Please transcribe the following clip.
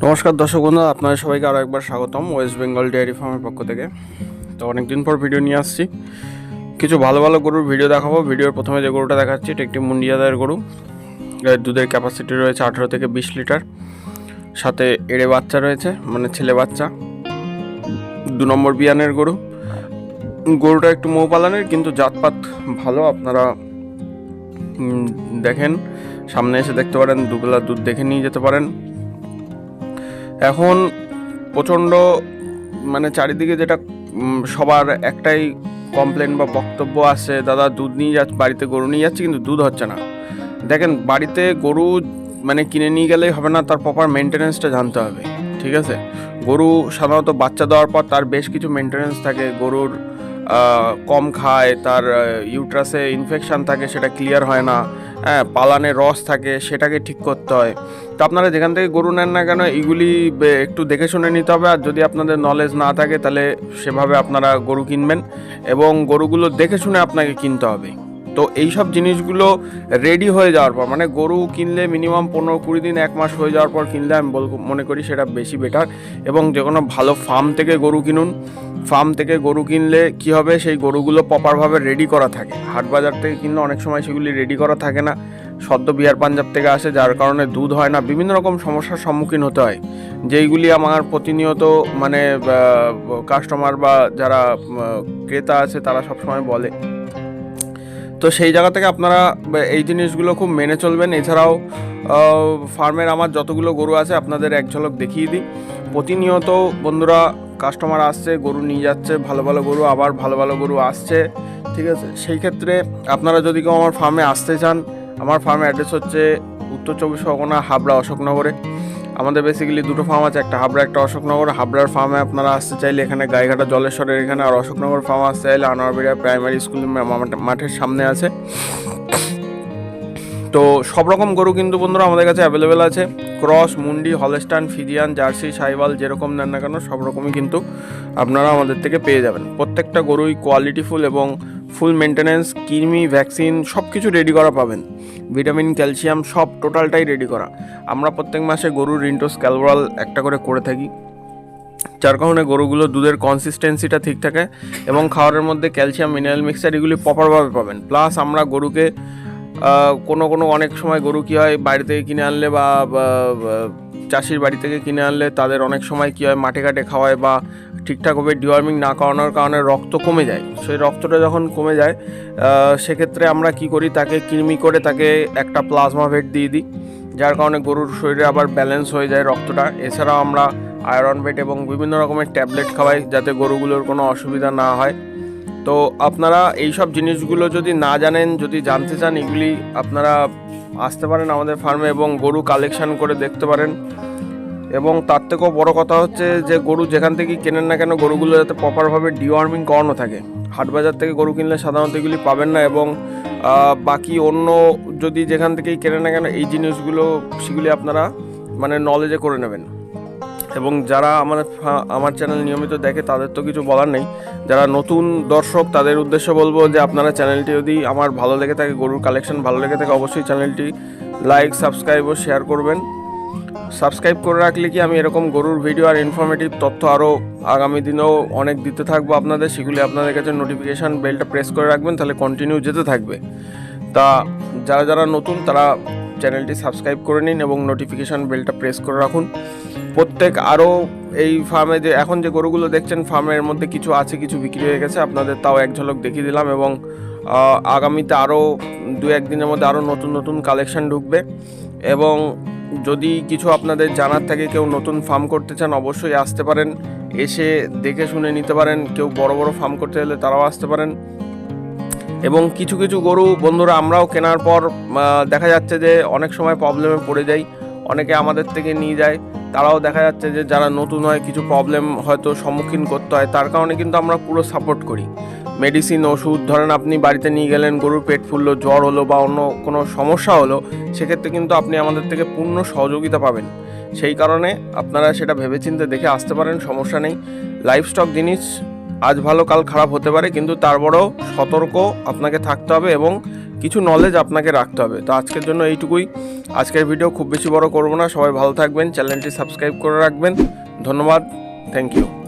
নমস্কার দর্শক বন্ধু, আপনাদের সবাইকে আরও একবার স্বাগতম ওয়েস্ট বেঙ্গল ডেয়ারি ফার্মের পক্ষ থেকে। তো অনেকদিন পর ভিডিও নিয়ে আসছি, কিছু ভালো ভালো গরুর ভিডিও দেখাবো। ভিডিওর প্রথমে যে গরুটা দেখাচ্ছি এটা একটি মুন্ডিয়াদার গরু। এর দুধের ক্যাপাসিটি রয়েছে 18 থেকে 20 লিটার, সাথে এড়ে বাচ্চা রয়েছে, মানে ছেলে বাচ্চা। 2 নম্বর বিয়ানের গরু। গরুটা একটু মৌ পালানের, কিন্তু জাতপাত ভালো। আপনারা দেখেন, সামনে এসে দেখতে পারেন, দুবেলা দুধ দেখে নিয়ে যেতে পারেন। এখন প্রচণ্ড মানে চারিদিকে যেটা সবার একটাই কমপ্লেন বা বক্তব্য আসছে, দাদা দুধ নিয়ে যাচ্ছে, বাড়িতে গরু নিয়ে যাচ্ছে কিন্তু দুধ হচ্ছে না। দেখেন, বাড়িতে গরু মানে কিনে নিয়ে গেলেই হবে না, তার প্রপার মেনটেনেন্সটা জানতে হবে। ঠিক আছে, গরু সাধারণত বাচ্চা দেওয়ার পর তার বেশ কিছু মেনটেনেন্স থাকে। গরুর কম খায়, তার ইউট্রাসে ইনফেকশান থাকে, সেটা ক্লিয়ার হয় না। হ্যাঁ, পালানে রস থাকে, সেটাকে ঠিক করতে হয়। তো আপনারা যেখান থেকে গরু নেন না কেন, এইগুলি একটু দেখে শুনে নিতে হবে। আর যদি আপনাদের নলেজ না থাকে, তাহলে সেভাবে আপনারা গরু কিনবেন এবং গরুগুলো দেখে শুনে আপনাকে কিনতে হবে। তো এই সব জিনিসগুলো রেডি হয়ে যাওয়ার পর, মানে গরু কিনলে মিনিমাম 15-20 দিন 1 মাস হয়ে যাওয়ার পর কিনলে আমি মনে করি সেটা বেশি বেটার। এবং যে কোনো ভালো ফার্ম থেকে গরু কিনুন। ফার্ম থেকে গরু কিনলে কি হবে, সেই গরুগুলো প্রপারভাবে রেডি করা থাকে। হাট বাজার থেকে কিনলে অনেক সময় সেগুলি রেডি করা থাকে না, সদ্য বিহার পাঞ্জাব থেকে আসে, যার কারণে দুধ হয় না, বিভিন্ন রকম সমস্যার সম্মুখীন হতে হয়, যেইগুলি আমার প্রতিনিয়ত মানে কাস্টমার বা যারা ক্রেতা আছে তারা সবসময় বলে। তো সেই জায়গা থেকে আপনারা এই জিনিসগুলো খুব মেনে চলবেন। এছাড়াও ফার্মের আমার যতগুলো গরু আছে আপনাদের এক ঝলক দেখিয়ে দিই। প্রতিনিয়ত বন্ধুরা কাস্টমার আসছে, গরু নিয়ে যাচ্ছে, ভালো ভালো গরু, আবার ভালো ভালো গরু আসছে। ঠিক আছে, সেই ক্ষেত্রে আপনারা যদি কেউ আমার ফার্মে আসতে চান, আমার ফার্মের অ্যাড্রেস হচ্ছে উত্তর 24 পরগনা, হাবড়া, অশোকনগরে। আমাদের বেসিক্যালি দুটো ফার্ম আছে, একটা হাবড়া, একটা অশোকনগর। হাবড়ার ফার্মে আপনারা আসতে চাইলে এখানে গাইঘাটা জলেশ্বরের এখানে, আর অশোকনগর ফার্ম আসতে চাইলে আনোয়ারবেড়িয়া প্রাইমারি স্কুল মাঠের সামনে আছে। তো সব রকম গরু কিন্তু বন্ধুরা আমাদের কাছে অ্যাভেলেবেল আছে। ক্রস, মুন্ডি, হলস্টাইন, ফিজিয়ান, জার্সি, সাইওয়াল, যেরকম নেন না কেন সব রকমই কিন্তু আপনারা আমাদের থেকে পেয়ে যাবেন। প্রত্যেকটা গরুই কোয়ালিটিফুল এবং ফুল মেনটেনেন্স, কৃমি, ভ্যাকসিন সব কিছু রেডি করা পাবেন। ভিটামিন, ক্যালসিয়াম সব টোটালটাই রেডি করা। আমরা প্রত্যেক মাসে গরুর রিন্টোস ক্যালভাল একটা করে থাকি, যার কারণে গরুগুলো দুধের কনসিস্টেন্সিটা ঠিক থাকে এবং খাবারের মধ্যে ক্যালসিয়াম, মিনারেল মিক্সচার এগুলি প্রপারভাবে পাবেন। প্লাস আমরা গরুকে কোনো অনেক সময় গরু কী হয়, বাইরে থেকে কিনে আনলে বা চাষির বাড়ি থেকে কিনে আনলে তাদের অনেক সময় কী হয়, মাঠে ঘাটে খাওয়ায় বা ঠিকঠাকভাবে ডিওয়ার্মিং না করানোর কারণে রক্ত কমে যায়। সেই রক্তটা যখন কমে যায়, সেক্ষেত্রে আমরা কি করি, তাকে কৃমি করে তাকে একটা প্লাজমা ভেট দিয়ে দিই, যার কারণে গরুর শরীরে আবার ব্যালেন্স হয়ে যায় রক্তটা। এছাড়াও আমরা আয়রন ভেট এবং বিভিন্ন রকমের ট্যাবলেট খাওয়াই, যাতে গরুগুলোর কোনো অসুবিধা না হয়। তো আপনারা এই সব জিনিসগুলো যদি না জানেন, যদি জানতে চান, এগুলি আপনারা আসতে পারেন আমাদের ফার্মে এবং গরু কালেকশন করে দেখতে পারেন। এবং তার থেকেও বড় কথা হচ্ছে যে গরু যেখান থেকেই কেনেন না কেন, গরুগুলো যাতে প্রপারভাবে ডিওয়ার্মিং করানো থাকে। হাটবাজার থেকে গরু কিনলে সাধারণত এগুলি পাবেন না। এবং বাকি অন্য যদি যেখান থেকেই কেনেন না কেন, এই জিনিসগুলো সেগুলি আপনারা মানে নলেজে করে নেবেন। এবং যারা আমার চ্যানেল নিয়মিত দেখে তাদের তো কিছু বলার নেই। যারা নতুন দর্শক তাদের উদ্দেশ্যে বলবো যে আপনারা চ্যানেলটি যদি আমার ভালো লেগে থাকে, গরুর কালেকশন ভালো লেগে থাকে, অবশ্যই চ্যানেলটি লাইক, সাবস্ক্রাইব ও শেয়ার করবেন। সাবস্ক্রাইব করে রাখলে কি আমি এরকম গরুর ভিডিও আর ইনফরমেটিভ তথ্য আরও আগামী দিনেও অনেক দিতে থাকবো আপনাদের। সেগুলি আপনাদের কাছে নোটিফিকেশান বেলটা প্রেস করে রাখবেন, তাহলে কন্টিনিউ যেতে থাকবে। তা যারা নতুন তারা চ্যানেলটি সাবস্ক্রাইব করে নিন এবং নোটিফিকেশান বেলটা প্রেস করে রাখুন। প্রত্যেক আরও এই ফার্মে যে এখন যে গরুগুলো দেখছেন, ফার্মের মধ্যে কিছু আছে, কিছু বিক্রি হয়ে গেছে, আপনাদের তাও এক ঝলক দেখিয়ে দিলাম। এবং আগামীতে আরও 2-1 দিনের মধ্যে আরও নতুন কালেকশান ঢুকবে। এবং যদি কিছু আপনাদের জানার থাকে, কেউ নতুন ফার্ম করতে চান, অবশ্যই আসতে পারেন, এসে দেখে শুনে নিতে পারেন। কেউ বড় ফার্ম করতে হলে তারাও আসতে পারেন। এবং কিছু গরু বন্ধুরা আমরাও কেনার পর দেখা যাচ্ছে যে অনেক সময় প্রবলেমে পড়ে যাই, অনেকে আমাদের থেকে নিয়ে যায়, তারাও দেখা যাচ্ছে যে যারা নতুন হয় কিছু প্রবলেম হয়তো সম্মুখীন করতে হয়, তার কারণে কিন্তু আমরা পুরো সাপোর্ট করি। মেডিসিন, ওষুধ, ধরেন আপনি বাড়িতে নিয়ে গেলেন, গরুর পেট ফুললো, জ্বর হলো বা অন্য কোনো সমস্যা হলো, সেক্ষেত্রে কিন্তু আপনি আমাদের থেকে পূর্ণ সহযোগিতা পাবেন। সেই কারণে আপনারা সেটা ভেবেচিন্তে দেখে আসতে পারেন, সমস্যা নেই। লাইভস্টক জিনিস আজ ভালো কাল খারাপ হতে পারে, কিন্তু তারপরেও সতর্ক আপনাকে থাকতে হবে এবং কিছু নলেজ আপনাকে রাখতে হবে। তো আজকের জন্য এইটুকুই। আজকের ভিডিও খুব বেশি বড় করব না। সবাই ভালো থাকবেন, চ্যানেলটি সাবস্ক্রাইব করে রাখবেন। ধন্যবাদ, থ্যাংক ইউ।